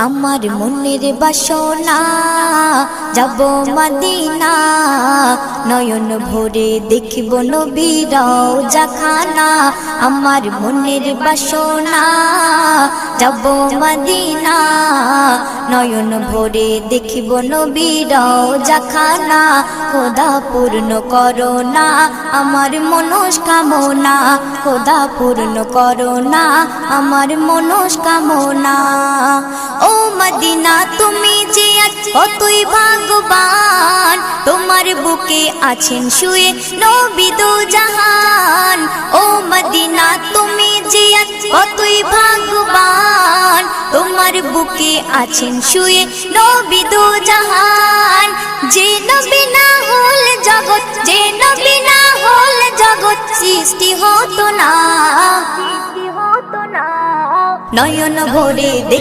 আমার মনের বাসনা যাব মদিনা, নয়ন ভরে দেখব নবীর রওজাখানা। আমার মনের বাসনা যাব মদিনা, নয়ন ভরে দেখব নবীর রওজাখানা। খোদা পূর্ণ করো না আমার মনস্কামনা, খোদা পূর্ণ করো না আমার মনস্কামনা। ও মদিনা তুমি যে আজ কতই ভাগ্যবান, তোমার বুকে আছেন শুয়ে নবী দো জাহান। ও মদিনা তুমি যে আজ কতই ভাগ্যবান, তোমার বুকে আছেন শুয়ে নবী দো জাহান। যে নবী না হল জগৎ, যে নবী না হল জগৎ সৃষ্টি হতো না, নয়ন ভরে